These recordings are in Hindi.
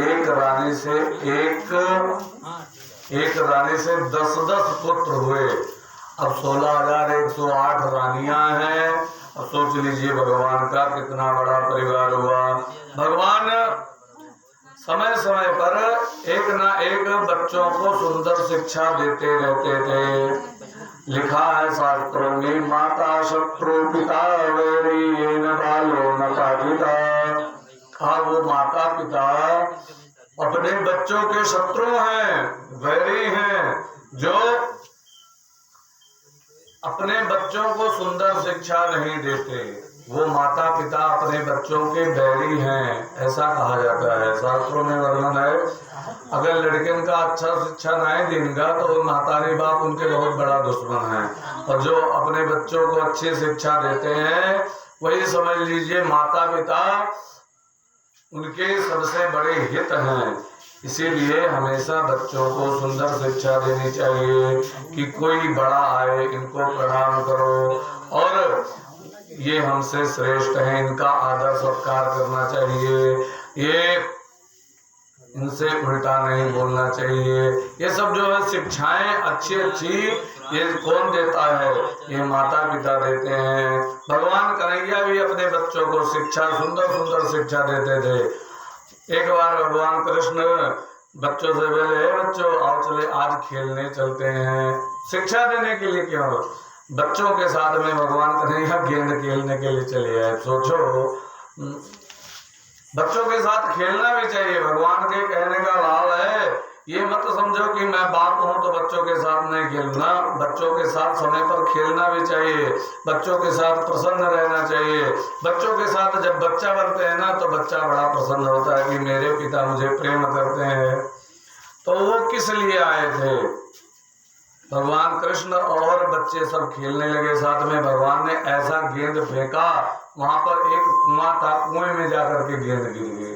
एक रानी से एक रानी से 10-10 पुत्र हुए। अब 16,108 रानियां हैं। अब सोच लीजिए भगवान का कितना बड़ा परिवार हुआ। भगवान समय समय पर एक ना एक बच्चों को सुंदर शिक्षा देते रहते थे। लिखा है शास्त्रों में, माता शत्रु पिता वैरी ये न बालो न पापिता। कहा वो माता पिता अपने बच्चों के शत्रु हैं, वैरी हैं, जो अपने बच्चों को सुंदर शिक्षा नहीं देते। वो माता पिता अपने बच्चों के बैरी हैं, ऐसा कहा जाता है। शास्त्रों में वर्णन है, अगर लड़कियों का अच्छा शिक्षा नहीं देगा तो मातारी बाप उनके बहुत बड़ा दुश्मन है, और जो अपने बच्चों को अच्छी शिक्षा देते हैं वही समझ लीजिए माता पिता उनके सबसे बड़े हित हैं। इसीलिए हमेशा बच्चों को सुंदर शिक्षा देनी चाहिए कि कोई बड़ा आए इनको प्रणाम करो, और ये हमसे श्रेष्ठ हैं, इनका आदर सत्कार करना चाहिए, ये इनसे उल्टा नहीं बोलना चाहिए। ये सब जो है शिक्षाएं अच्छी अच्छी ये कौन देता है? ये माता पिता देते हैं। भगवान कन्हैया भी अपने बच्चों को शिक्षा सुंदर सुंदर शिक्षा देते थे। एक बार भगवान कृष्ण बच्चों से बोले, बच्चों आओ चले आज खेलने चलते हैं। शिक्षा देने के लिए क्यों? बच्चों के साथ में भगवान कन्हैया गेंद खेलने के लिए चले आए। सोचो, बच्चों के साथ खेलना भी चाहिए। भगवान के कहने का भाव है, ये मत समझो कि मैं बाप हूं तो बच्चों के साथ नहीं खेलना। बच्चों के साथ समय पर खेलना भी चाहिए, बच्चों के साथ प्रसन्न रहना चाहिए। बच्चों के साथ जब बच्चा बनते हैं ना तो बच्चा बड़ा प्रसन्न होता है कि मेरे पिता मुझे प्रेम करते हैं। तो वो किस लिए आए थे? भगवान कृष्ण और बच्चे सब खेलने लगे साथ में। भगवान ने ऐसा गेंद फेंका, वहां पर एक कुआं था, कुएं में जाकर के गेंद गिर गई।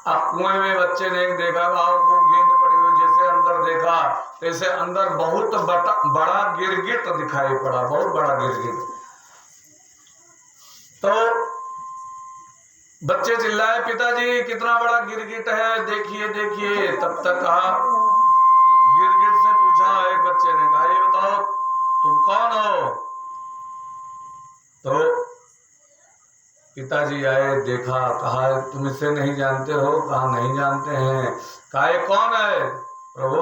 अब कुएं में बच्चे ने देखा वो गेंद पड़ी हुई, जैसे अंदर देखा जैसे अंदर बहुत बड़ा गिरगिट दिखाई पड़ा, बहुत बड़ा गिरगिट। तो बच्चे चिल्लाए, पिताजी कितना बड़ा गिरगिट है, देखिए देखिए। तब तक कहा, गिरगिट से पूछा एक बच्चे ने, कहा ये बताओ तुम कौन हो? तो पिताजी आए, देखा, कहा तुम इसे नहीं जानते हो? कहा नहीं जानते हैं। कहा ये कौन है प्रभु?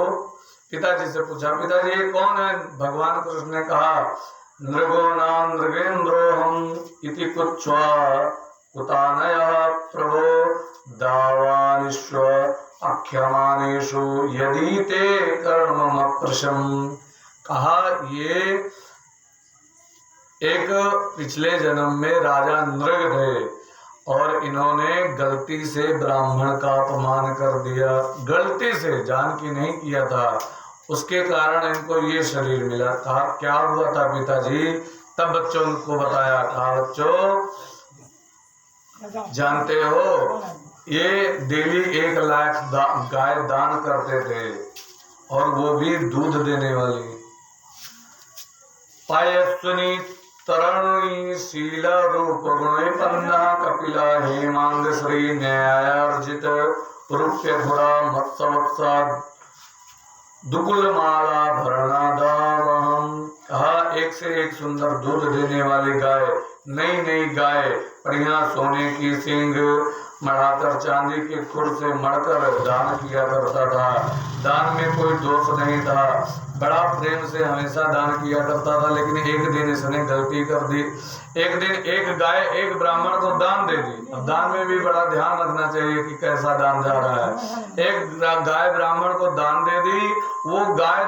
पिताजी से पूछा, पिताजी ये कौन है? भगवान कृष्ण ने कहा, नृगो नाम नृगेन्द्रोहम इति कुच्छ्वा कुतानयः प्रभो दावानिश्व अख्यमानेषु यदि ते कर्मम प्रशम। कहा ये एक पिछले जन्म में राजा नृग थे और इन्होंने गलती से ब्राह्मण का अपमान कर दिया, गलती से, जान की नहीं किया था, उसके कारण इनको ये शरीर मिला था। क्या हुआ था पिताजी? तब बच्चों को बताया था, बच्चों जानते हो ये डेली 1 लाख गाय दान करते थे, और वो भी दूध देने वाली। पायस्विनी तरुणी शील रूप गुणपन्ना कपिला हेमांग श्री न्यायार्जित रूप्य घोड़ा मत्स्यवत्सा दुकुल माला भरणादावहम। कहा एक से एक सुंदर दूध देने वाली गाय, नई नई गाय, बढ़िया सोने की सींग मढ़ाकर चांदी के खुर से मढ़कर दान किया करता था। दान में कोई दोष नहीं था, बड़ा प्रेम से हमेशा दान किया करता था। लेकिन एक दिन इसने गलती कर दी। एक दिन एक गाय एक ब्राह्मण को दान दे दी। अब दान में भी बड़ा ध्यान रखना चाहिए कि कैसा दान जा रहा है। एक गाय ब्राह्मण को दान दे दी, वो गाय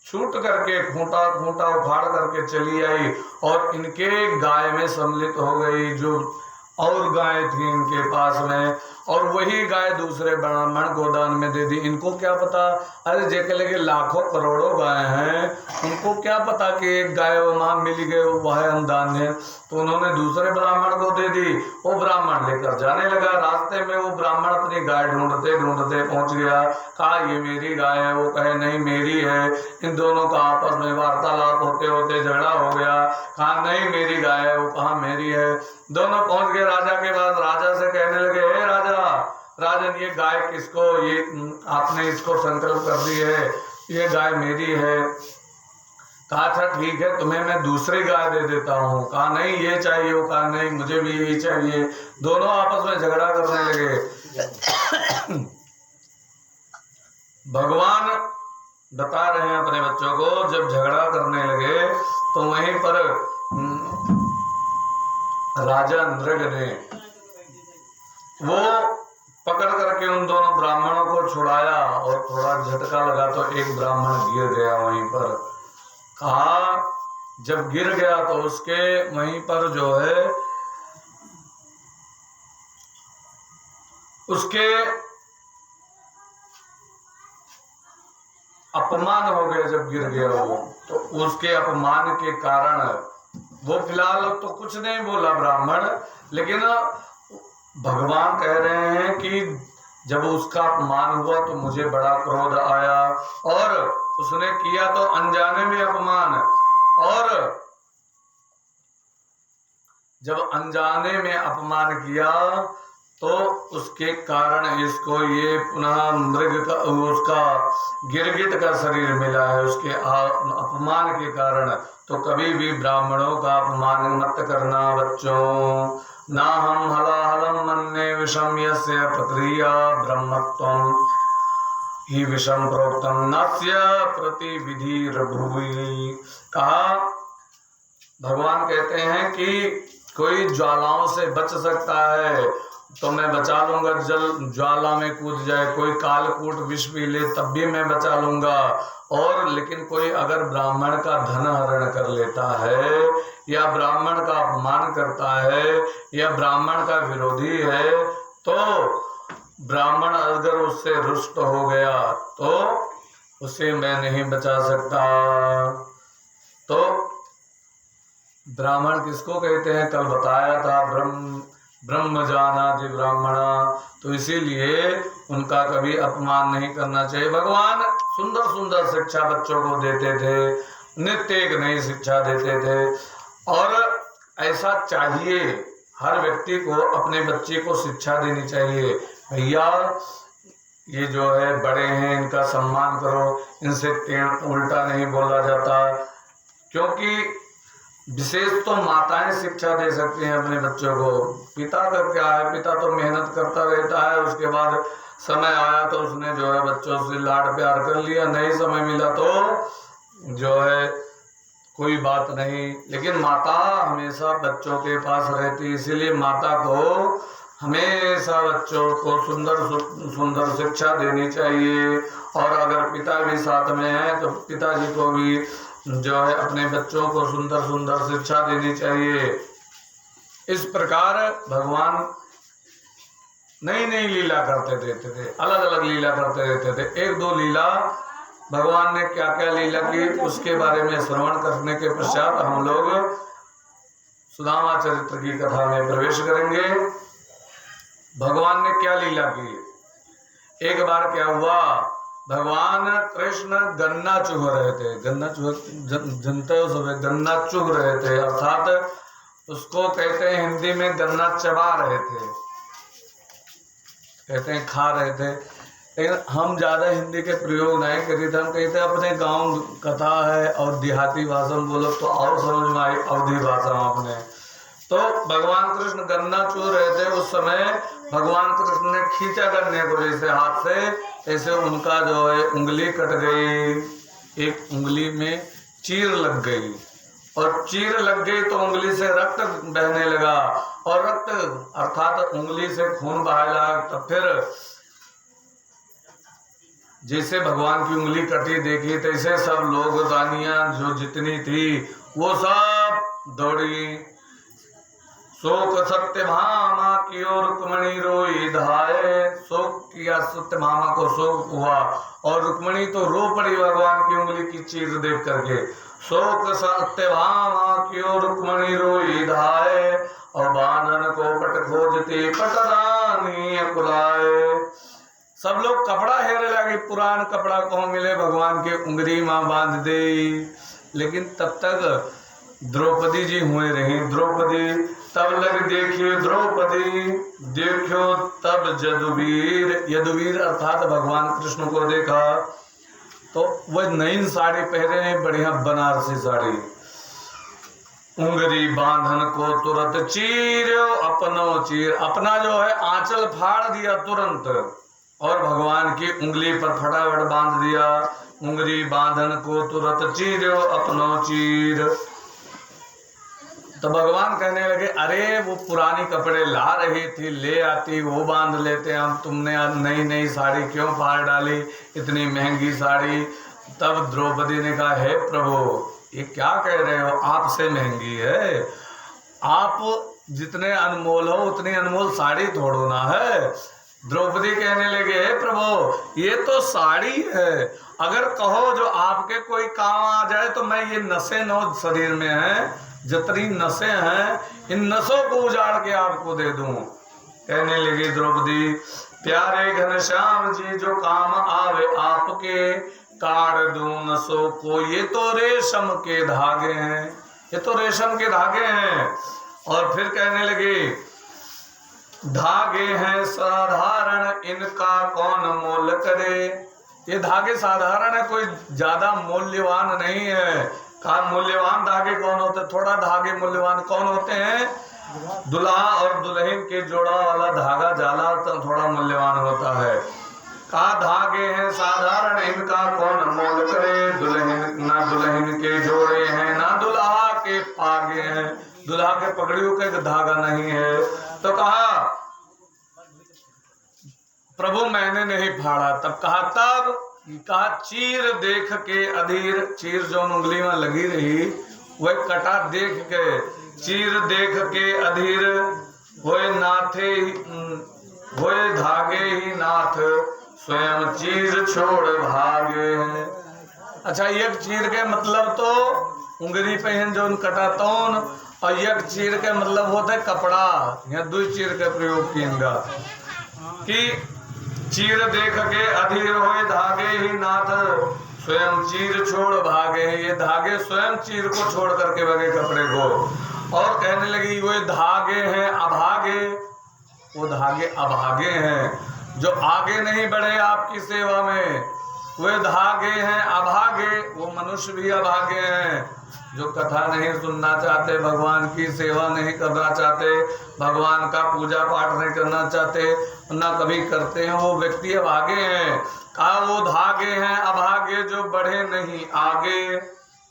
छूट करके खूंटा खूंटा उखाड़ करके चली आई और इनके गाय में सम्मिलित हो गई, जो और गाय थी इनके पास में, और वही गाय दूसरे ब्राह्मण को दान में दे दी। इनको क्या पता, अरे जेके लगे लाखों करोड़ों गाय हैं, उनको क्या पता कि एक गाय वहां मिल गई वह अनुदान है। तो उन्होंने दूसरे ब्राह्मण को दे दी। वो ब्राह्मण लेकर जाने लगा। रास्ते में वो ब्राह्मण अपनी गाय ढूंढते ढूंढते पहुंच गया। कहा ये मेरी गाय है, वो कहे नहीं मेरी है। इन दोनों का आपस में वार्तालाप होते होते झगड़ा हो गया। कहा नहीं मेरी गाय है, वो कहा मेरी है। दोनों पहुंच गए राजा के पास। राजा से कहने लगे, हे राजा, राजन ये गाय किसको, ये आपने इसको संकल्प कर दी है, ये गाय मेरी है। कहा अच्छा ठीक है, तुम्हें मैं दूसरी गाय दे देता हूँ। कहा नहीं ये चाहिए, वो कहा नहीं मुझे भी यही चाहिए। दोनों आपस में झगड़ा करने लगे। भगवान बता रहे हैं अपने बच्चों को, जब झगड़ा करने लगे तो वहीं पर राजा नृग ने वो पकड़ करके उन दोनों ब्राह्मणों को छुड़ाया और थोड़ा झटका लगा तो एक ब्राह्मण गिर गया वहीं पर। कहा जब गिर गया तो उसके वहीं पर जो है उसके अपमान हो गया। जब गिर गया वो, तो उसके अपमान के कारण वो फिलहाल तो कुछ नहीं बोला ब्राह्मण, लेकिन भगवान कह रहे हैं कि जब उसका अपमान हुआ तो मुझे बड़ा क्रोध आया और उसने किया तो अनजाने में अपमान, और जब अनजाने में अपमान किया तो उसके कारण इसको ये पुनः मृग का उसका गिरगिट का शरीर मिला है उसके अपमान के कारण। तो कभी भी ब्राह्मणों का अपमान मत करना बच्चों। ना हम हलाहलम मन्ये विषम यस्य प्रक्रिया ब्रह्मत्वम ही विषम प्रोक्तम नस्य प्रतिविधि रभुवि। कहा भगवान कहते हैं कि कोई ज्वालाओं से बच सकता है तो मैं बचा लूंगा, जल ज्वाला में कूद जाए, कोई कालकूट विष पी ले तब भी मैं बचा लूंगा। और लेकिन कोई अगर ब्राह्मण का धन हरण कर लेता है या ब्राह्मण का अपमान करता है या ब्राह्मण का विरोधी है तो ब्राह्मण अगर उससे रुष्ट हो गया तो उसे मैं नहीं बचा सकता। तो ब्राह्मण किसको कहते हैं कल बताया था, ब्रह्म जानाति ब्राह्मणा। तो इसीलिए उनका कभी अपमान नहीं करना चाहिए। भगवान सुंदर सुंदर शिक्षा बच्चों को देते थे, नित्य एक नई शिक्षा देते थे और ऐसा चाहिए हर व्यक्ति को अपने बच्चे को शिक्षा देनी चाहिए। भैया ये जो है बड़े हैं इनका सम्मान करो, इनसे उल्टा नहीं बोला जाता, क्योंकि विशेष तो माताएं शिक्षा दे सकती हैं अपने बच्चों को। पिता का क्या है, पिता तो मेहनत करता रहता है, उसके बाद समय आया तो उसने जो है बच्चों से लाड प्यार कर लिया, नहीं समय मिला तो जो है कोई बात नहीं, लेकिन माता हमेशा बच्चों के पास रहती। इसीलिए माता को हमेशा बच्चों को सुंदर सुंदर शिक्षा देनी चाहिए। और अगर पिता भी साथ में है तो पिताजी को भी जो है अपने बच्चों को सुंदर सुंदर शिक्षा देनी चाहिए। इस प्रकार भगवान नई नई लीला करते रहते थे, अलग अलग लीला करते रहते थे। एक दो लीला भगवान ने क्या क्या लीला की उसके बारे में श्रवण करने के पश्चात हम लोग सुदामा चरित्र की कथा में प्रवेश करेंगे। भगवान ने क्या लीला की। एक बार क्या हुआ, भगवान कृष्ण गन्ना चुग रहे थे। गन्ना चुग जनते हो सब, गन्ना चुग रहे थे, अर्थात उसको कहते हैं हिंदी में गन्ना चबा रहे थे, कहते हैं खा रहे थे। लेकिन हम ज्यादा हिंदी के प्रयोग नहीं करते, हम कहते हैं अपने गांव कथा है और देहाती भाषा में बोलो तो और समझ में आई अवधी भाषा अपने। तो भगवान कृष्ण गन्ना चूर रहे थे। उस समय भगवान कृष्ण ने खींचा गन्ने को जैसे हाथ से, ऐसे उनका जो है उंगली कट गई, एक उंगली में चीर लग गई और चीर लग गई तो उंगली से रक्त बहने लगा और रक्त अर्थात उंगली से खून बहने लगा। तब फिर जैसे भगवान की उंगली कटी देखी तैसे सब लोग दानियां जो जितनी थी वो सब दौड़ी। शोक सत्यभामा की ओर रुक्मणी रोई धाये। शोक किया सत्यभामा को, शोक हुआ और रुक्मणी तो रो पड़ी भगवान की उंगली की चीर देख करके। शोक सत्यभामा की ओर रुक्मणी रोई धाये और बानन को पट खोजती पटरानी कुलाए। सब लोग कपड़ा हेरे लगे, पुरान कपड़ा को मिले भगवान के उंगली मां बांध दे। लेकिन तब तक द्रौपदी जी हुए रही। द्रौपदी तब लग देखिए द्रौपदी, देखो तब यदुवीर। यदुवीर अर्थात भगवान कृष्ण को देखा तो वह नई साड़ी पहने हैं, बढ़िया बनारसी साड़ी। उंगरी बांधन को तुरंत चीर अपनो चीर, अपना जो है आंचल फाड़ दिया तुरंत और भगवान की उंगली पर फटाफट बांध दिया। उंगली बांधन को तुरंत चीर अपनो चीर। तो भगवान कहने लगे अरे वो पुरानी कपड़े ला रही थी, ले आती वो बांध लेते हम, तुमने नई नई साड़ी क्यों फाड़ डाली, इतनी महंगी साड़ी। तब द्रौपदी ने कहा हे प्रभु ये क्या कह रहे हो, आपसे महंगी है, आप जितने अनमोल हो उतनी अनमोल साड़ी थोड़ो ना है। द्रौपदी कहने लगे हे प्रभु ये तो साड़ी है, अगर कहो जो आपके कोई काम आ जाए तो मैं ये नसें नौ शरीर में हैं, जितनी नसें हैं इन नसों को उजाड़ के आपको दे दूं। कहने लगी द्रौपदी प्यारे घनश्याम जी जो काम आवे आपके, काट दूं नसों को, ये तो रेशम के धागे हैं, ये तो रेशम के धागे हैं। और फिर कहने लगे धागे हैं साधारण इनका कौन मोल करे। ये धागे साधारण है, कोई ज्यादा मूल्यवान नहीं है। का मूल्यवान धागे कौन होते हैं, थोड़ा धागे मूल्यवान कौन होते हैं, दुल्हा और दुल्हन के जोड़ा वाला धागा जाला तो थोड़ा मूल्यवान होता है। का धागे हैं साधारण इनका कौन मोल करे, दुल्हन ना दुल्हन के जोड़े हैं ना दुल्हा के पागे हैं, दुल्हा के पगड़ियों के धागा नहीं है। तो कहा प्रभु मैंने नहीं फाड़ा। तब कहा चीर देख के अधीर, चीर जो उंगली में लगी रही वह कटा देख के, चीर देख के अधीर होए नाथे होए धागे ही नाथ, स्वयं चीर छोड़ भागे हैं। अच्छा एक चीर के मतलब तो उंगली पहन जो कटा तौन, और एक चीर के मतलब होता है कपड़ा, यहाँ दो चीर के प्रयोग किएगा कि चीर देख के अधीर होए धागे ही नाथ, स्वयं चीर छोड़ भागे। ये धागे स्वयं चीर को छोड़ करके भागे कपड़े को। और कहने लगी वो धागे हैं अभागे, वो धागे अभागे हैं जो आगे नहीं बढ़े आपकी सेवा में, वे धागे हैं अभागे, वो मनुष्य भी अभागे हैं जो कथा नहीं सुनना चाहते, भगवान की सेवा नहीं करना चाहते, भगवान का पूजा पाठ नहीं करना चाहते, ना कभी करते हैं, वो व्यक्ति अभागे हैं। कहा वो धागे हैं अभागे जो बढ़े नहीं आगे,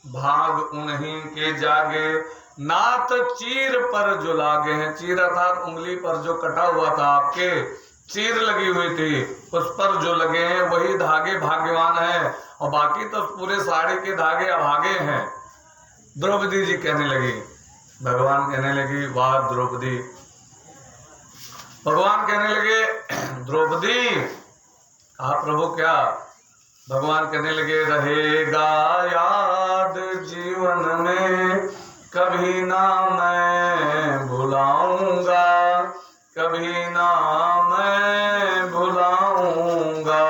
भाग उन्हीं के जागे, नाथ चीर पर जो लागे हैं। चीर अर्थात उंगली पर जो कटा हुआ था आपके, चीर लगी हुई थी, उस पर जो लगे हैं वही धागे भाग्यवान हैं, और बाकी तो पूरे साड़ी के धागे अभागे हैं। द्रौपदी जी कहने लगी, भगवान कहने लगी वाह द्रौपदी, भगवान कहने लगे द्रौपदी। कहा प्रभु क्या? भगवान कहने लगे रहेगा याद जीवन में कभी ना मैं भुलाऊंगा, कभी ना मैं भुलाऊंगा,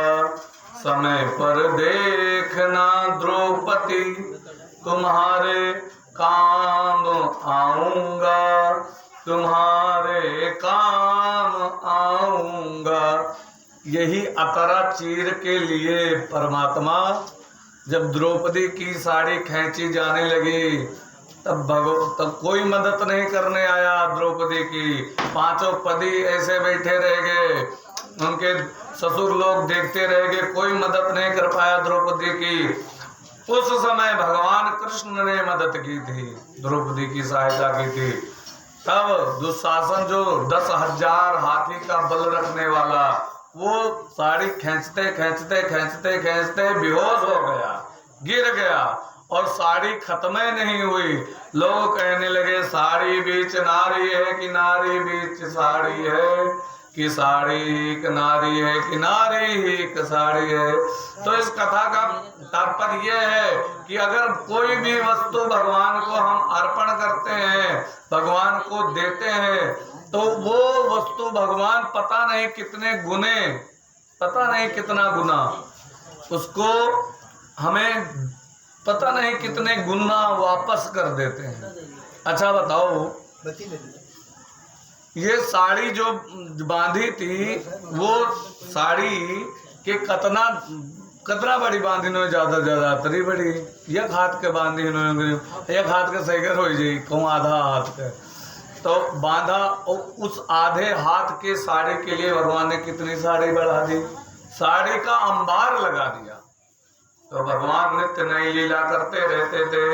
समय पर देखना द्रौपदी तुम्हारे काम आऊंगा, तुम्हारे काम आऊंगा। यही अतरा चीर के लिए परमात्मा जब द्रौपदी की साड़ी खींची जाने लगी तब कोई मदद नहीं करने आया द्रौपदी की। पांचों पति ऐसे बैठे रह गए, उनके ससुर लोग देखते रह गए, कोई मदद नहीं कर पाया द्रौपदी की। उस समय भगवान कृष्ण ने मदद की थी, द्रौपदी की सहायता की थी। तब दुशासन जो 10,000 हाथी का बल रखने वाला, वो साड़ी खींचते खींचते खींचते खींचते बेहोश हो गया, गिर गया, और साड़ी खत्म ही नहीं हुई। लोग कहने लगे साड़ी बीच नारी है कि नारी बीच साड़ी है, कि साड़ी ही एक नारी है कि नारी ही एक साड़ी है। तो इस कथा का तात्पर्य यह है कि अगर कोई भी वस्तु भगवान को हम अर्पण करते हैं, भगवान को देते हैं, तो वो वस्तु भगवान पता नहीं कितने गुने, पता नहीं कितना गुना उसको हमें पता नहीं कितने गुना वापस कर देते हैं। अच्छा बताओ ये साड़ी जो बांधी थी वो साड़ी के कतना बड़ी बांधी नो, ज्यादा तरी बड़ी, एक हाथ के बांधी इन्होंने, एक हाथ के सही कर हो जाई कहूँ आधा हाथ के, तो बांधा। और उस आधे हाथ के साड़ी के लिए भगवान ने कितनी साड़ी बढ़ा दी, साड़ी का अंबार लगा दिया। तो भगवान नित्य नई लीला करते रहते थे।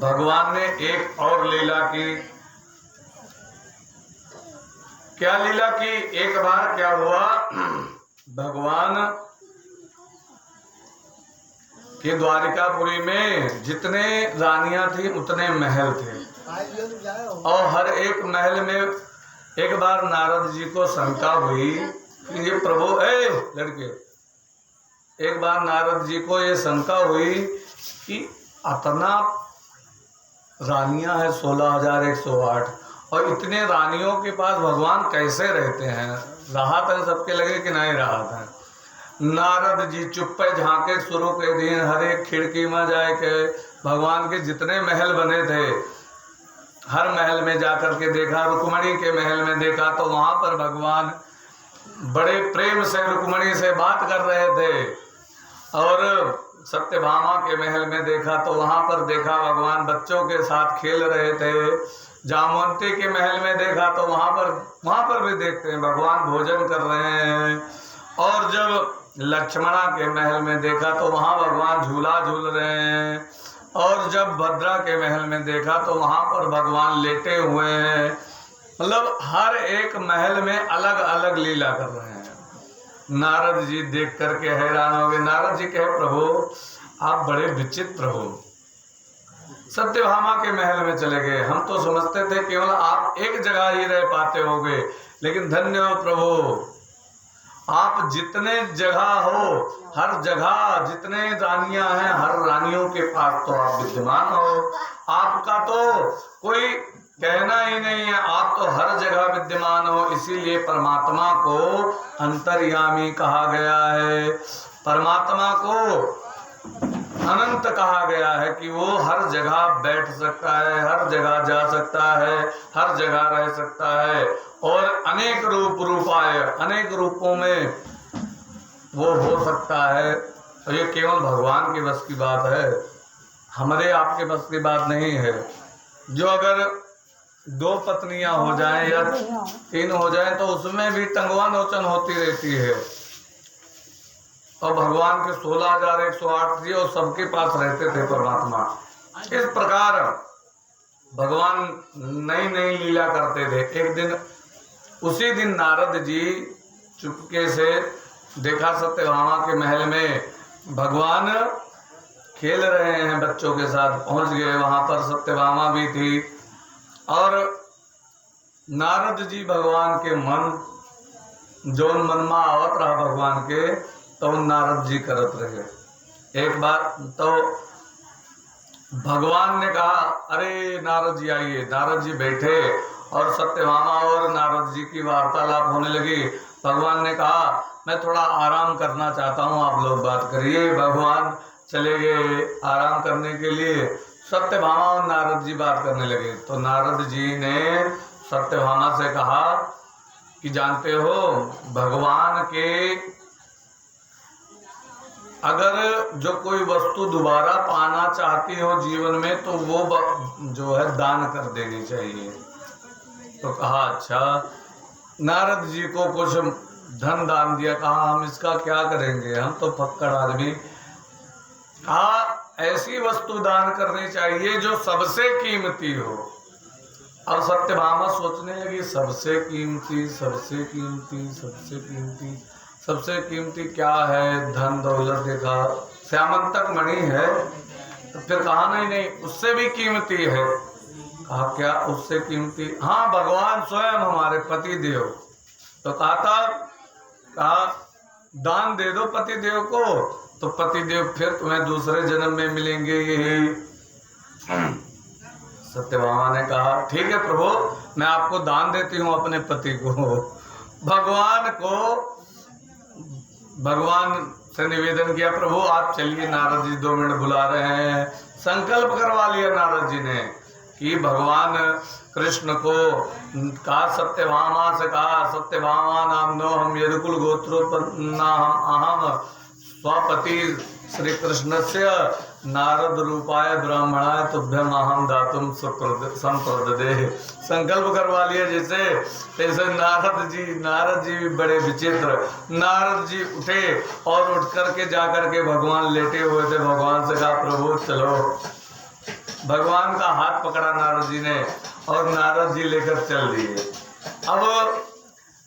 भगवान ने एक और लीला की। क्या लीला की? एक बार क्या हुआ, भगवान के द्वारिकापुरी में जितने रानियां थी उतने महल थे, और हर एक महल में एक बार नारद जी को शंका हुई कि ये प्रभु लड़के, एक बार नारद जी को ये शंका हुई कि इतना रानियां है 16,108, और इतने रानियों के पास भगवान कैसे रहते हैं? राहत है सबके लगे कि नहीं राहत है? नारद जी चुप्पे झांके शुरू के दिन हर एक खिड़की में जाए के भगवान के जितने महल बने थे हर महल में जाकर के देखा। रुक्मणी के महल में देखा तो वहां पर भगवान बड़े प्रेम से रुक्मणी से बात कर रहे थे, और सत्यभामा के महल में देखा तो वहां पर देखा भगवान बच्चों के साथ खेल रहे थे। जामवंती के महल में देखा तो वहां पर भी देखते हैं भगवान भोजन कर रहे हैं। और जब लक्ष्मणा के महल में देखा तो वहां भगवान झूला झूल रहे हैं, और जब भद्रा के महल में देखा तो वहां पर भगवान लेटे हुए हैं। मतलब हर एक महल में अलग अलग लीला कर रहे हैं। नारद जी देख करके हैरान हो गए। नारद जी कहे प्रभु आप बड़े विचित्र हो, सत्यभामा के महल में चले गए, हम तो समझते थे केवल आप एक जगह ही रह पाते होगे, लेकिन धन्य हो प्रभु आप जितने जगह हो, हर जगह जितने रानियां हैं हर रानियों के पास तो आप विद्यमान हो, आपका तो कोई कहना ही नहीं है, आप तो हर जगह विद्यमान हो। इसीलिए परमात्मा को अंतर्यामी कहा गया है, परमात्मा को अनंत कहा गया है कि वो हर जगह बैठ सकता है, हर जगह जा सकता है, हर जगह रह सकता है, और अनेक रूपाए अनेक रूपों में वो हो सकता है। तो ये केवल भगवान के बस की बात है, हमारे आपके बस की बात नहीं है। जो अगर 2 पत्नियां हो जाएं या 3 हो जाएं तो उसमें भी टंगवा नोचन होती रहती है, और भगवान के 16,108 जी और सबके पास रहते थे परमात्मा। इस प्रकार भगवान नई नई लीला करते थे। एक दिन उसी दिन नारद जी चुपके से देखा सत्यभामा के महल में भगवान खेल रहे हैं बच्चों के साथ, पहुंच गए वहां पर सत्यभामा भी थी, और नारद जी भगवान के जो मन में आवत रहा भगवान के तो नारद जी करत रहे। एक बार तो भगवान ने कहा अरे नारद जी आइए। नारद जी बैठे और सत्यभामा और नारद जी की वार्तालाप होने लगी। भगवान ने कहा मैं थोड़ा आराम करना चाहता हूँ, आप लोग बात करिए। भगवान चले गए आराम करने के लिए, सत्यभामा और नारद जी बात करने लगे। तो नारद जी ने सत्यभामा से कहा कि जानते हो भगवान के अगर जो कोई वस्तु दोबारा पाना चाहती हो जीवन में तो वो जो है दान कर देनी चाहिए। तो कहा अच्छा। नारद जी को कुछ धन दान दिया, कहा हम इसका क्या करेंगे, हम तो फक्कड़ आदमी। कहा ऐसी वस्तु दान करनी चाहिए जो सबसे कीमती हो। अब सत्यभामा सोचने लगी सबसे कीमती सबसे कीमती सबसे कीमती सबसे कीमती क्या है, धन दौलत देखा श्यामंतक मणि है, तो फिर कहा नहीं उससे भी कीमती है। कहा क्या उससे कीमती? हाँ भगवान स्वयं हमारे पति देव। तो कहा दान दे दो पति देव को, तो पति देव फिर तुम्हें दूसरे जन्म में मिलेंगे। यही सत्यभामा ने कहा ठीक है प्रभु मैं आपको दान देती हूँ अपने पति को। भगवान से निवेदन किया प्रभु आप चलिए, नारद जी 2 मिनट बुला रहे हैं। संकल्प करवा लिया नारद जी ने कि भगवान कृष्ण को कहा, सत्यभामा से कहा, सत्यभामा नाम नो हम यदुकुल गोत्रोत्पन्ना अहम स्वपति श्री कृष्ण से नारद रूपाय ब्राह्मणाय तुभ्यम अहम दातुम संप्रददे। संकल्प करवा लिया जैसे नारद जी भी बड़े विचित्र। नारद जी उठे और उठ करके जाकर के भगवान लेटे हुए थे, भगवान से कहा प्रभु चलो। भगवान का हाथ पकड़ा नारद जी ने और नारद जी लेकर चल दिए। अब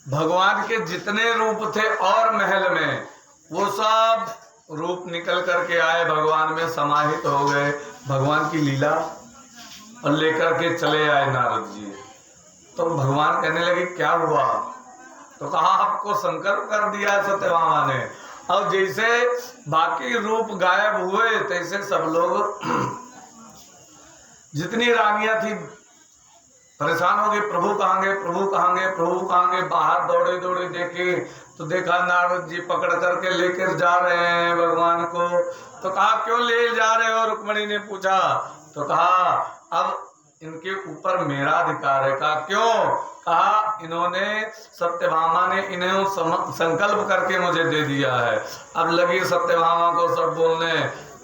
भगवान के जितने रूप थे और महल में वो सब रूप निकल करके आए, भगवान में समाहित हो गए, भगवान की लीला और लेकर के चले आए नारद जी। तो भगवान कहने लगे क्या हुआ? तो कहा आपको संकल्प कर दिया है सत्यभामा ने। और जैसे बाकी रूप गायब हुए तैसे सब लोग जितनी रानियां थी परेशान हो गए, प्रभु कहाँ गए, प्रभु कहाँ गए, प्रभु कहाँ गए। बाहर दौड़े दौड़े देखे तो देखा नारद जी पकड़ करके लेकर जा रहे हैं भगवान को। तो कहा क्यों ले जा रहे हो? रुक्मणी ने पूछा। तो कहा अब इनके ऊपर मेरा अधिकार है। कहा क्यों? कहा इन्होंने सत्यभामा ने इन्हें संकल्प करके मुझे दे दिया है। अब लगी सत्यभामा को सब बोलने,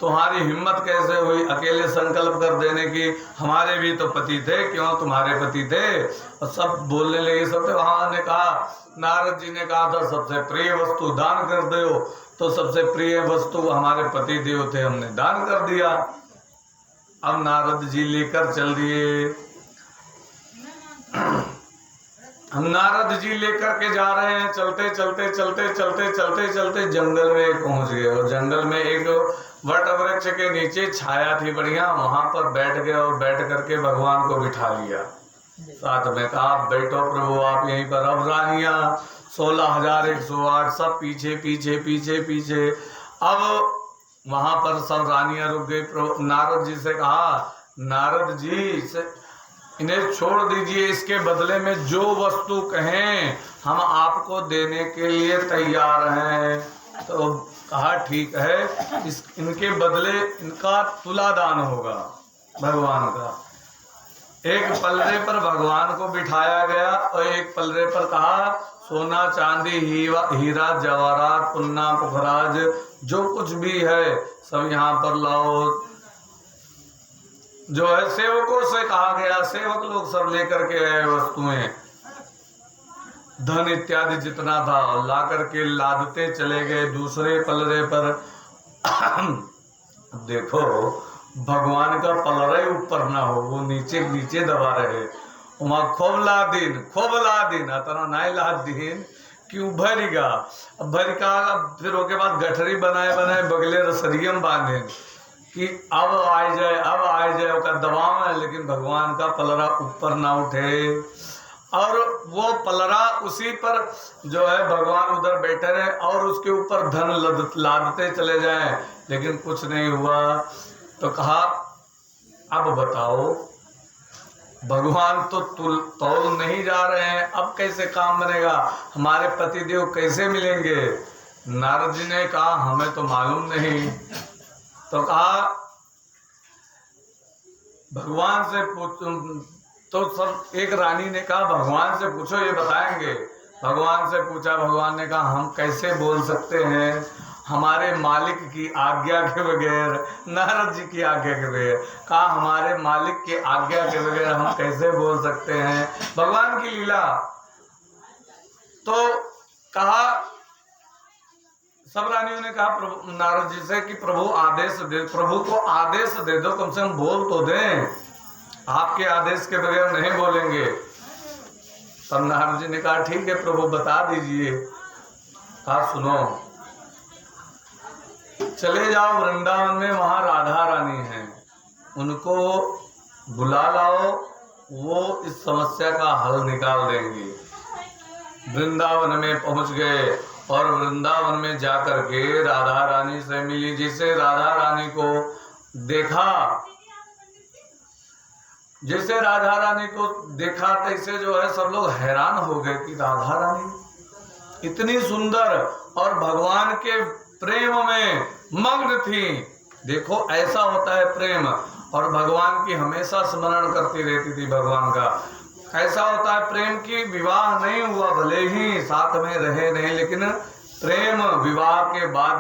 तुम्हारी हिम्मत कैसे हुई अकेले संकल्प कर देने की? हमारे भी तो पति थे, क्यों तुम्हारे पति थे? और सब बोलने लगे। सत्यभामा ने कहा, नारद जी ने कहा था सबसे प्रिय वस्तु दान कर दो, तो सबसे प्रिय वस्तु हमारे पति देव थे, हमने दान कर दिया। अब नारद जी लेकर चल दिए। हम नारद जी लेकर के जा रहे हैं, चलते चलते चलते चलते चलते चलते जंगल में पहुंच गए। और जंगल में एक वट वृक्ष के नीचे छाया थी बढ़िया, वहां पर बैठ गए और बैठ करके भगवान को बिठा लिया साथ में। कहा बैठो प्रभु आप यहीं पर। अब रानियां 16,108 सब पीछे पीछे पीछे पीछे। अब वहां पर सब रानियां रुक गई। नारद जी से कहा, नारद जी से इन्हें छोड़ दीजिए, इसके बदले में जो वस्तु कहें हम आपको देने के लिए तैयार हैं। तो कहा ठीक है, इनके बदले इनका तुलादान होगा भगवान का। एक पलड़े पर भगवान को बिठाया गया और एक पलड़े पर कहा सोना चांदी हीरा जवाहरात पुन्ना पुखराज जो कुछ भी है सब यहाँ पर लाओ। जो है सेवकों से कहा गया, सेवक लोग सब लेकर के आए वस्तुएं, धन इत्यादि जितना था ला करके लादते चले गए दूसरे पलड़े पर। देखो भगवान का पलड़ा ही ऊपर ना हो, वो नीचे नीचे दबा रहे। वहाँ खूब ला दिन अतना नहीं ला दिन क्यों भरिगा। अब भरिका फिर उसके बाद गठरी बनाए बगले रसरियम बांधे कि अब आ जाए उसका दबाव है, लेकिन भगवान का पलड़ा ऊपर ना उठे। और वो पलड़ा उसी पर जो है भगवान उधर बैठे रहे और उसके ऊपर धन लादते चले जाएं, लेकिन कुछ नहीं हुआ। तो कहा अब बताओ भगवान तो तौल नहीं जा रहे हैं, अब कैसे काम बनेगा, हमारे पतिदेव कैसे मिलेंगे? नारद जी ने कहा हमें तो मालूम नहीं। तो कहा भगवान से पूछ। तो सब एक रानी ने कहा भगवान से पूछो ये बताएंगे। भगवान से पूछा, भगवान ने कहा हम कैसे बोल सकते हैं हमारे मालिक की आज्ञा के बगैर, नारद जी की आज्ञा के बगैर। कहा हमारे मालिक की आज्ञा के बगैर हम कैसे बोल सकते हैं, भगवान की लीला। तो कहा सब रानियों ने कहा नारद जी से कि प्रभु आदेश दे, प्रभु को आदेश दे दो, कम से कम बोल तो दें, आपके आदेश के बगैर नहीं बोलेंगे। तब नारद जी ने कहा ठीक है प्रभु बता दीजिए। कहा सुनो, चले जाओ वृंदावन में, वहां राधा रानी है, उनको बुला लाओ, वो इस समस्या का हल निकाल देंगी। वृंदावन में पहुंच गए और वृंदावन में जाकर के राधा रानी से मिली। जिसे राधा रानी को देखा, जैसे राधा रानी को देखा तैसे जो है सब लोग हैरान हो गए कि राधा रानी इतनी सुंदर और भगवान के प्रेम में मग्न थी। देखो ऐसा होता है प्रेम। और भगवान की हमेशा स्मरण करती रहती थी भगवान का। ऐसा होता है प्रेम की विवाह नहीं हुआ, भले ही साथ में रहे नहीं, लेकिन प्रेम विवाह के बाद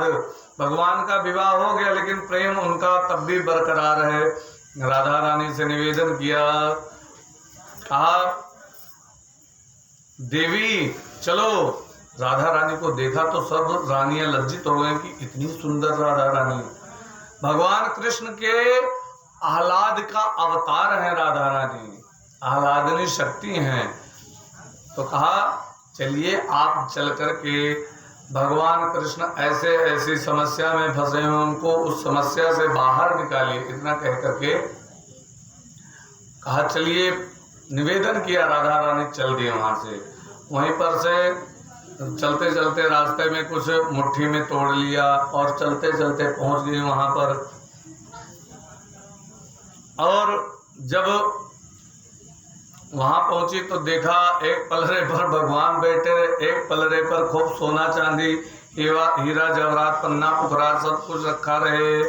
भगवान का विवाह हो गया लेकिन प्रेम उनका तब भी बरकरार है। राधा रानी से निवेदन किया, कहा देवी चलो। राधा रानी को देखा तो सब रानियां लज्जित हो गई कि इतनी सुंदर राधा रानी। भगवान कृष्ण के आह्लाद का अवतार है राधा रानी, आह्लादनी शक्ति हैं। तो कहा चलिए आप चल करके भगवान कृष्ण ऐसे ऐसी समस्या में फंसे हैं, उनको उस समस्या से बाहर निकालिए। इतना कह करके कहा चलिए, निवेदन किया, राधा रानी चल दी वहां से। वहीं पर से चलते चलते रास्ते में कुछ मुट्ठी में तोड़ लिया और चलते चलते पहुंच गई वहां पर। और जब वहां पहुंची तो देखा एक पलरे पर भगवान बैठे, एक पलरे पर खूब सोना चांदी हीरा जवाहरात पन्ना पुखरा सब कुछ रखा रहे।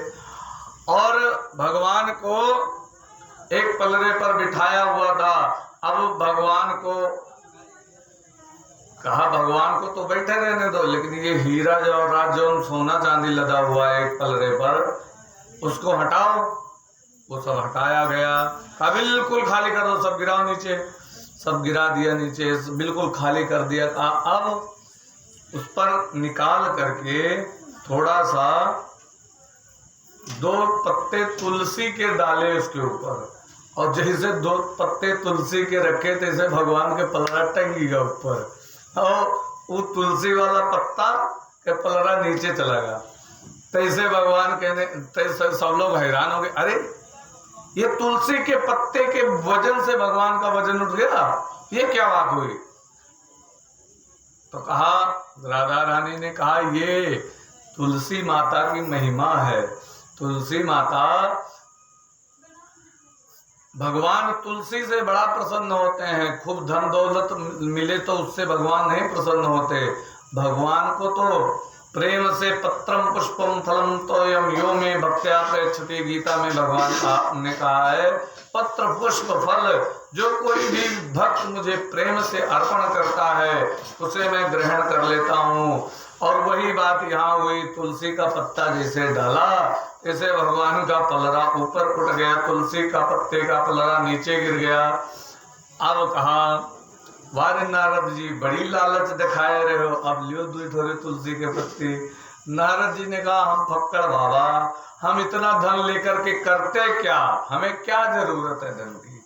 और भगवान को एक पलरे पर बिठाया हुआ था। अब भगवान को कहा भगवान को तो बैठे रहने दो, लेकिन ये हीरा जवाहरात जो सोना चांदी लदा हुआ है एक पलरे पर, उसको हटाओ। वो सब हटाया गया। कहा बिल्कुल खाली कर दो, सब गिराओ नीचे। सब गिरा दिया नीचे, बिल्कुल खाली कर दिया। कहा अब उस पर निकाल करके थोड़ा सा 2 पत्ते तुलसी के डाले उसके ऊपर, और जैसे 2 पत्ते तुलसी के रखे तैसे भगवान के पलरा टंगेगा ऊपर, और वो तुलसी वाला पत्ता के पलरा नीचे चला गया। तैसे भगवान कहने, तैसे सब लोग हैरान हो गए, अरे ये तुलसी के पत्ते के वजन से भगवान का वजन उठ गया, ये क्या बात हुई? तो कहा राधा रानी ने कहा ये तुलसी माता की महिमा है। तुलसी माता, भगवान तुलसी से बड़ा प्रसन्न होते हैं। खूब धन दौलत मिले तो उससे भगवान नहीं प्रसन्न होते। भगवान को तो प्रेम से पत्रम पुष्पम फलम तोयम यो में भक्त्या प्रेक्षते, गीता में भगवान ने कहा है पत्र पुष्प फल जो कोई भी भक्त मुझे प्रेम से अर्पण करता है उसे मैं ग्रहण कर लेता हूँ। और वही बात यहाँ हुई, तुलसी का पत्ता जैसे डाला ऐसे भगवान का पलरा ऊपर उठ गया, तुलसी का पत्ते का पलरा नीचे गिर गया। अब कहा वारे नारद जी बड़ी लालच दिखाए रहे हो, अब लियो 2 ठोरे तुलसी के पत्ते। नारद जी ने कहा हम फक्कड़ बाबा, हम इतना धन लेकर के करते क्या, हमें क्या जरूरत है धन की?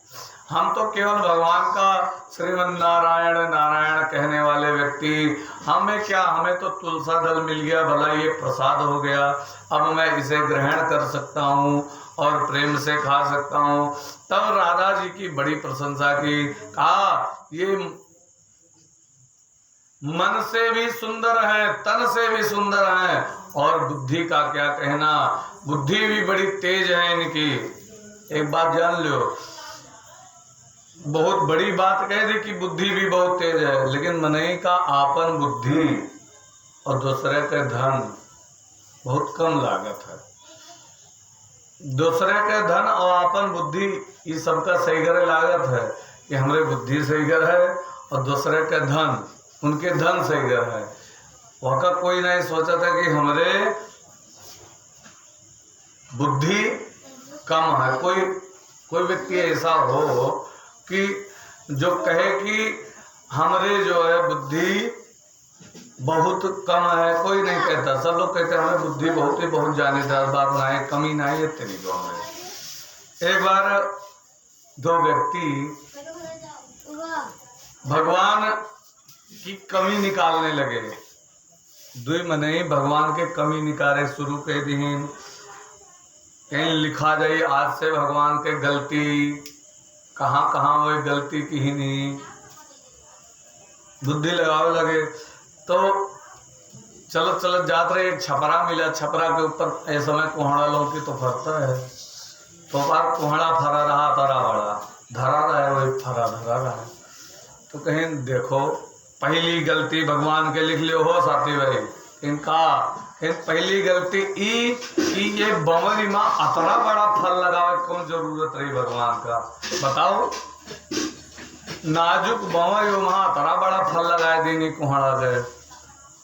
हम तो केवल भगवान का श्रीमन नारायण नारायण कहने वाले व्यक्ति, हमें क्या, हमें तो तुलसा दल मिल गया, भला ये प्रसाद हो गया, अब मैं इसे ग्रहण कर सकता हूँ और प्रेम से खा सकता हूँ। तब राधा जी की बड़ी प्रशंसा की, कहा ये मन से भी सुंदर है, तन से भी सुंदर है, और बुद्धि का क्या कहना, बुद्धि भी बड़ी तेज है इनकी। एक बात जान लो, बहुत बड़ी बात कह दी कि बुद्धि भी बहुत तेज है, लेकिन मनई का आपन बुद्धि और दूसरे के धन बहुत कम लागत है। दूसरे के धन और आपन बुद्धि ये सबका सहीगर लागत है कि हमारे बुद्धि सहीगर है और दूसरे के धन, उनके धन सहीगर है। वहाँ कोई नहीं सोचा था कि हमारे बुद्धि कम है। कोई व्यक्ति ऐसा हो कि जो कहे कि हमारे जो है बुद्धि बहुत कम है, कोई नहीं कहता। सब लोग कहते हैं हमें बुद्धि बहुत ही बहुत जानेदार, बात ना है, कमी ना है, इतनी तो हमें। एक बार 2 व्यक्ति भगवान की कमी निकालने लगे। 2 मने भगवान के कमी निकाले शुरू कर दी। कहीं लिखा जाए आज से भगवान के गलती, कहाँ कहाँ वो गलती की ही नहीं, बुद्धि लगावे लगे। तो चलो चलो जाते रहे, एक छपरा मिला, छपरा के ऊपर ऐसे समय कोहड़ा लौकी तो फरता है, तो बार कोहड़ा फरा रहा, तरा बड़ा धरा रहा है, वही फरा धरा रहा है। तो कहीं देखो पहली गलती भगवान के लिख लियो हो साथी भाई, इनका पहली गलती ई कि ये बमरी माँ इतना बड़ा फल लगावे कौन जरूरत रही भगवान का, बताओ। नाजुक बमरी माँ इतना बड़ा फल लगाए देनी कुहड़ा गए,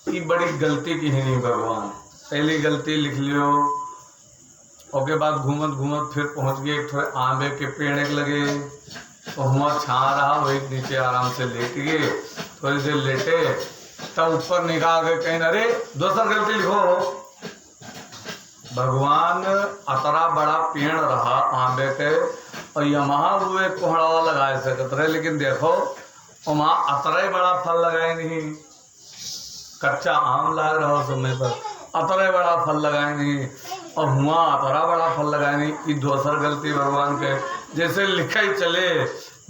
ये बड़ी गलती की ही नहीं भगवान। पहली गलती लिख लियो। उसके बाद घूमत घूमत फिर पहुंच गए थोड़े आंबे के पेड़ लगे, तो हुआ छा रहा, वही नीचे आराम से लेट गए। थोड़ी देर लेटे तब ऊपर निगाह गए, कहीं अरे दूसरा गलती लिखो। भगवान अतरा बड़ा पेड़ रहा आंबे के, और यहाँ हुए कोहड़ा लगाए सकते रहे, लेकिन देखो वहाँ अतरा ही बड़ा फल लगाए नहीं। कच्चा आम ला रहा समय पर, अतरा बड़ा फल लगाए नहीं, और हुआ अतरा बड़ा फल लगाए नहीं। ये दूसर गलती भगवान के, जैसे लिखा ही चले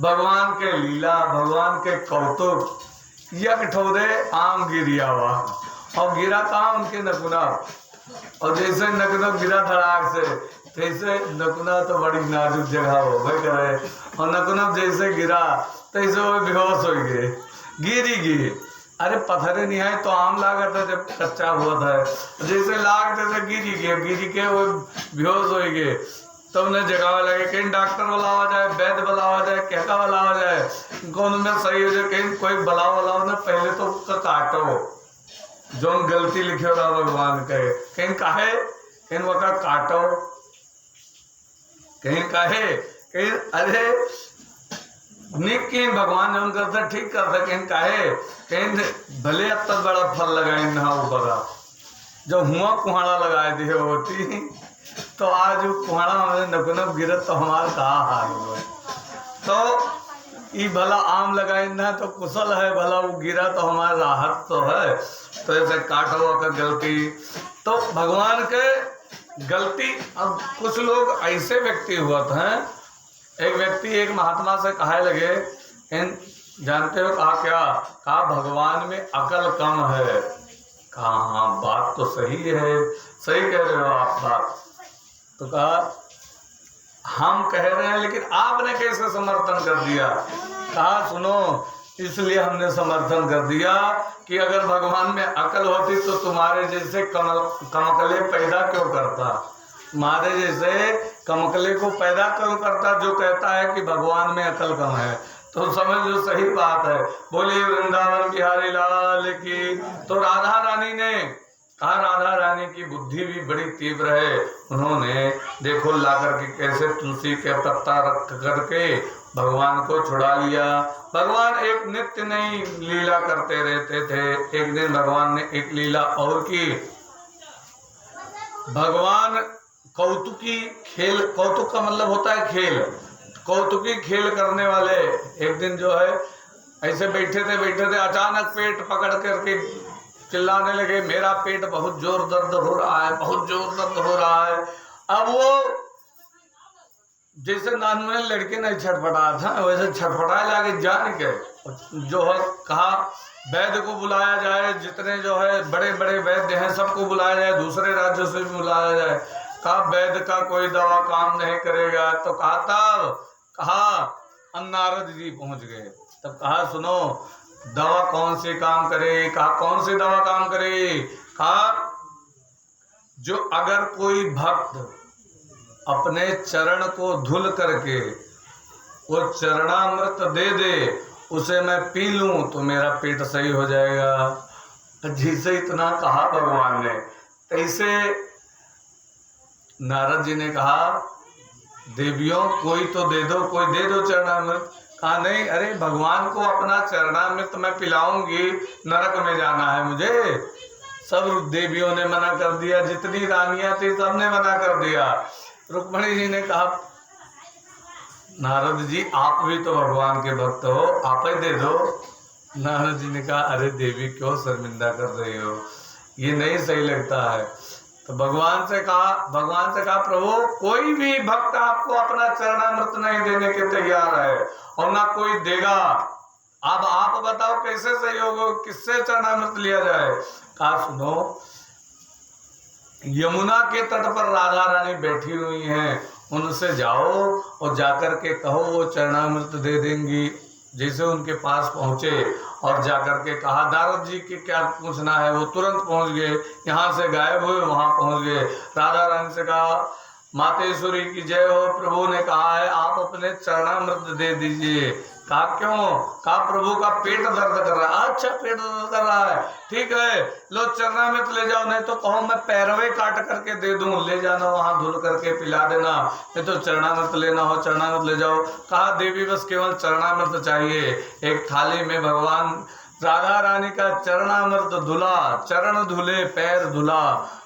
भगवान के लीला, भगवान के कौतुक। यक ठोरे आम गिरिया हुआ, और गिरा कहाँ उनके नकुना, और जैसे नकुना गिरा धड़ाक से, तैसे नकुना तो बड़ी नाजुक जगह हो भाई करे, और नकुना जैसे गिरा तैसे वो बेहोश हो गए, गिरी गिरी। अरे पत्थरे नहीं आए तो आम लागा था जब कच्चा हुआ था, जैसे लाग जैसे गिरी के वो बेहोश हो गए। तब उन्हें जगह लगे, कहीं डॉक्टर बुलावा जाए, वैद्य बुलावा जाए, कहका बुलावा जाए, कौन में सही हो जाए, कहीं कोई बुलाओ ना, पहले तो उसका काटो जो गलती लिखे रहा भगवान कहे, कहीं काहे कहीं वका काटो, कहीं काहे कहीं अरे निक कहीं भगवान जो करता ठीक करता, कहीं काहे कहीं भले अब तक बड़ा फल लगाए ना ऊपर, जब हुआ कुहाड़ा लगाए दिए होती तो आज वो कुहाड़ा हमें नकुनब गिरत तो हमारा कहा हाल हुआ। तो ये भला आम लगाए ना तो कुशल है, भला वो गिरा तो हमारा राहत तो है। तो ऐसे काटो का गलती तो भगवान के गलती। अब कुछ लोग ऐसे व्यक्ति हुआ था, एक व्यक्ति एक महात्मा से कहा लगे, इन जानते हो कहा क्या, कहा भगवान में अकल कम है। कहा हाँ बात तो सही है, सही कह रहे हो आप बात। तो कहा हम कह रहे हैं लेकिन आपने कैसे समर्थन कर दिया। कहा सुनो, इसलिए हमने समर्थन कर दिया कि अगर भगवान में अकल होती तो तुम्हारे जैसे कमकले पैदा क्यों करता, तुम्हारे जैसे कमकले को पैदा क्यों करता जो कहता है कि भगवान में अकल कम है। तो समझ लो सही बात है। बोलिए वृंदावन बिहारी लाल की। तो राधा रानी ने कहा, राधा रानी की बुद्धि भी बड़ी तीव्र है, उन्होंने देखो ला करके कैसे तुलसी के पत्ता रख करके भगवान को छुड़ा लिया। भगवान एक नित्य नई लीला करते रहते थे। एक दिन भगवान ने एक लीला और की। भगवान कौतुकी खेल, कौतुक का मतलब होता है खेल, कौतुकी खेल करने वाले एक दिन जो है ऐसे बैठे थे अचानक पेट पकड़ करके चिल्लाने लगे, मेरा पेट बहुत जोर दर्द हो रहा है, बहुत जोर दर्द हो रहा है। अब वो जैसे नान में लड़के नहीं छटपटाया था वैसे छटपटाए लागे जान के जो है कहा वैद्य को बुलाया जाए, जितने जो है बड़े बड़े वैद्य हैं सबको बुलाया जाए, दूसरे राज्यों से भी बुलाया जाए। कहा वैद्य का कोई दवा काम नहीं करेगा। तो कहा तब कहा नारद जी पहुंच गए। तब कहा सुनो दवा कौन सी काम करे। कहा कौन सी दवा काम करे। कहा जो अगर कोई भक्त अपने चरण को धुल करके वो चरणामृत दे दे, उसे मैं पी लूं तो मेरा पेट सही हो जाएगा। जिसे इतना कहा भगवान ने, तैसे नारद जी ने कहा देवियों कोई तो दे दो, कोई दे दो चरणामृत। कहा नहीं, अरे भगवान को अपना चरणामृत मैं पिलाऊंगी, नरक में जाना है मुझे। सब देवियों ने मना कर दिया, जितनी रानियां थी सबने मना कर दिया। रुक्मणी जी ने कहा नारद जी आप भी तो भगवान के भक्त हो, आप ही दे दो। नारद जी ने कहा अरे देवी क्यों शर्मिंदा कर रही हो, ये नहीं सही लगता है। तो भगवान से कहा प्रभु कोई भी भक्त आपको अपना चरणामृत नहीं देने के तैयार है और ना कोई देगा। अब आप बताओ कैसे सही होगा, किससे चरणामृत लिया जाए। कहा सुनो यमुना के तट पर राधा रानी बैठी हुई हैं, उनसे जाओ और जाकर के कहो वो चरणामृत दे देंगी। जैसे उनके पास पहुंचे और जाकर के कहा नारद जी के क्या पूछना है। वो तुरंत पहुंच गए, यहाँ से गायब हुए वहां पहुंच गए। राधा रानी से कहा मातेश्वरी की जय हो, प्रभु ने कहा है आप अपने चरणामृत दे दीजिए। कहा क्यों? कहा प्रभु का पेट दर्द कर रहा है। अच्छा पेट दर्द कर रहा है, ठीक है लो चरणामृत ले जाओ, नहीं तो कहो मैं पैरवे काट करके दे दूं, ले जाना वहां धुल करके पिला देना, नहीं तो चरणामृत लेना हो चरणामृत ले जाओ। कहा देवी बस केवल चरणामृत चाहिए। एक थाली में भगवान राधा रानी का चरणामृत धुला, चरण धुले पैर धुला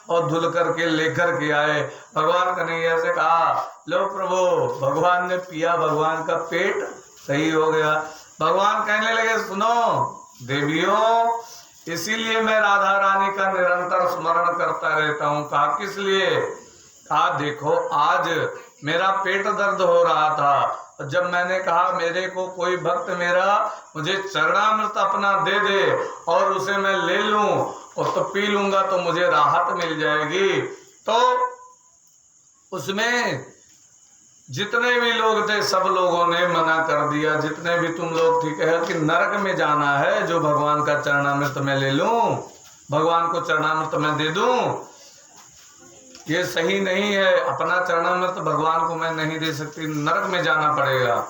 और धुल करके लेकर के आए। भगवान कन्हैया से कहा लो प्रभु, भगवान ने पिया, भगवान का पेट सही हो गया। भगवान कहने लगे सुनो देवियों, इसीलिए मैं राधा रानी का निरंतर स्मरण करता रहता हूँ। कहा किस लिए? कहा देखो आज मेरा पेट दर्द हो रहा था, जब मैंने कहा मेरे को कोई भक्त मेरा मुझे चरणामृत अपना दे दे और उसे मैं ले लूं और तो पी लूंगा तो मुझे राहत मिल जाएगी, तो उसमें जितने भी लोग थे सब लोगों ने मना कर दिया। जितने भी तुम लोग ठीक है कि नरक में जाना है, जो भगवान का चरणामृत मैं ले लूं, भगवान को चरणामृत मैं दे दूं, ये सही नहीं है। अपना चरणामृत भगवान को मैं नहीं दे सकती, नरक में जाना पड़ेगा।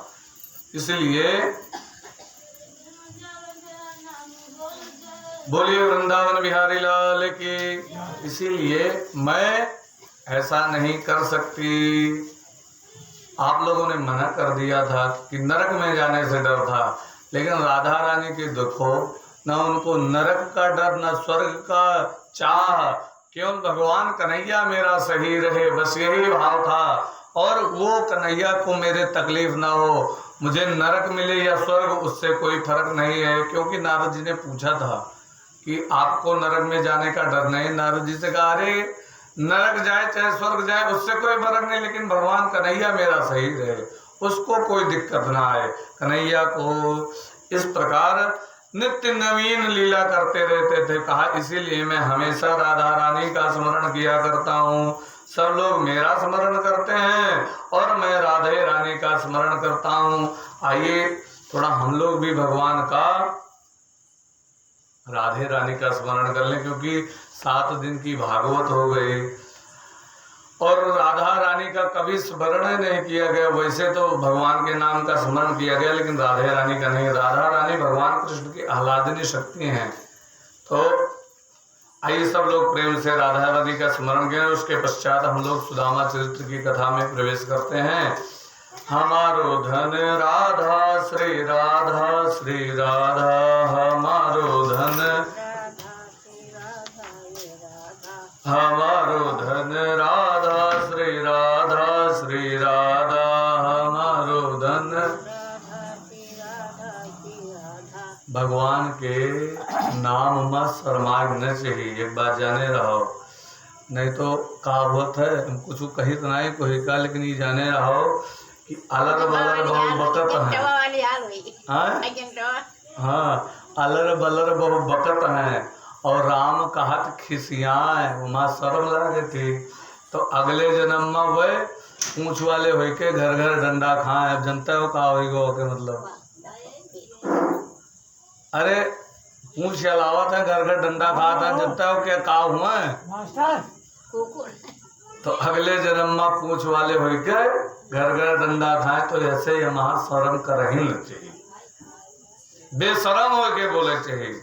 इसलिए बोलिए वृंदावन बिहारी लाल की। इसीलिए मैं ऐसा नहीं कर सकती। आप लोगों ने मना कर दिया था कि नरक में जाने से डर था, लेकिन राधा रानी की देखो न उनको नरक का डर न स्वर्ग का चाह, क्यों भगवान कन्हैया मेरा सही रहे, बस यही भाव था। और वो कन्हैया को मेरे तकलीफ ना हो, मुझे नरक मिले या स्वर्ग उससे कोई फर्क नहीं है। क्योंकि नारद जी ने पूछा था कि आपको नरक में जाने का डर नहीं। नारद जी से कहा अरे नरक जाए चाहे स्वर्ग जाए उससे कोई फर्क नहीं, लेकिन भगवान कन्हैया मेरा सही रहे, उसको कोई दिक्कत ना आए। कन्हैया को इस प्रकार नित्य नवीन लीला करते रहते थे। कहा इसीलिए मैं हमेशा राधा रानी का स्मरण किया करता हूँ। सब लोग मेरा स्मरण करते हैं और मैं राधे रानी का स्मरण करता हूँ। आइए थोड़ा हम लोग भी भगवान का, राधे रानी का स्मरण कर लें, क्योंकि 7 दिन की भागवत हो गई और राधा रानी का कभी स्मरण ही नहीं किया गया। वैसे तो भगवान के नाम का स्मरण किया गया, लेकिन राधे रानी का नहीं। राधा रानी भगवान कृष्ण की आह्लादनी शक्ति हैं। तो आइए सब लोग प्रेम से राधा रानी का स्मरण करें। उसके पश्चात हम लोग सुदामा चरित्र की कथा में प्रवेश करते हैं। हमारो धन राधा श्री राधा श्री राधा, हमारो धन हमारो धन राधा श्री राधा श्री राधा, हमारो धन। भगवान के नाम में शर्माग न चाहिए, एक बात जाने रहो, नहीं तो कहावत है हम कुछ कही तो नहीं कोई का, लेकिन ये जाने रहो कि अलर बलर बहु बकत है। हाँ अलर बलर बहु बकत है और राम कहत खिसियाए, वहाँ शर्म लगे थी। तो अगले जन्म में वह पूंछ वाले हो के घर घर डंडा खाए। अब जनता हो का हो के मतलब, अरे पूंछ चलावा था घर घर डंडा खा था, जनता हो क्या का हुआ है। तो अगले जन्म में पूंछ वाले हो के घर घर डंडा खाए। तो ऐसे यहाँ शर्म कर ही न चाहिए, बेशरम हो के बोले चाहिए।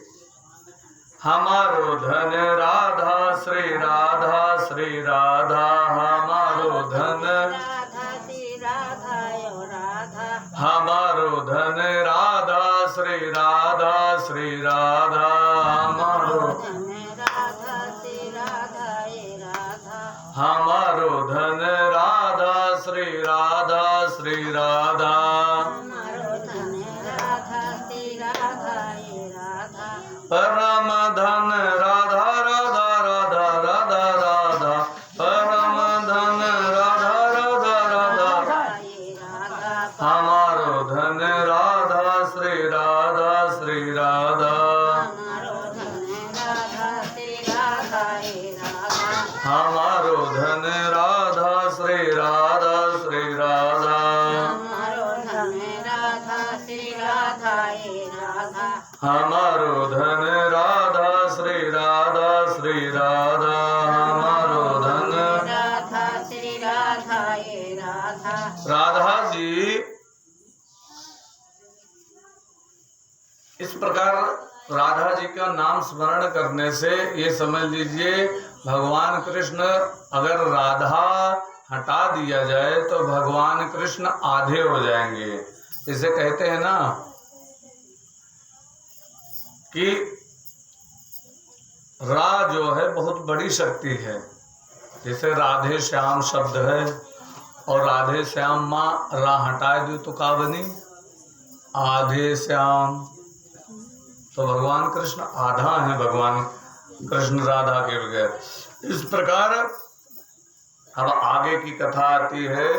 हमारो धन राधा श्री राधा श्री राधा, हमारो धन हमारो धन राधा श्री राधा श्री राधा, हमारो हमारो धन राधा श्री राधा श्री राधा। परम धन राधा राधा राधा राधा राधा, परम धन राधा राधा राधा, हमारो धन राधा श्री राधा श्री राधा, हमारो धन राधा श्री राधा श्री राधा, हमारो श्री राधा हमारो धन। राधा श्री राधा ये राधा। राधा जी इस प्रकार राधा जी का नाम स्मरण करने से ये समझ लीजिए भगवान कृष्ण अगर राधा हटा दिया जाए तो भगवान कृष्ण आधे हो जाएंगे। इसे कहते हैं ना कि रा जो है बहुत बड़ी शक्ति है। जैसे राधे श्याम शब्द है और राधे श्याम माँ रा हटाए दो तो का बनी आधे श्याम। तो भगवान कृष्ण आधा है, भगवान कृष्ण राधा के बगैर। इस प्रकार अब आगे की कथा आती है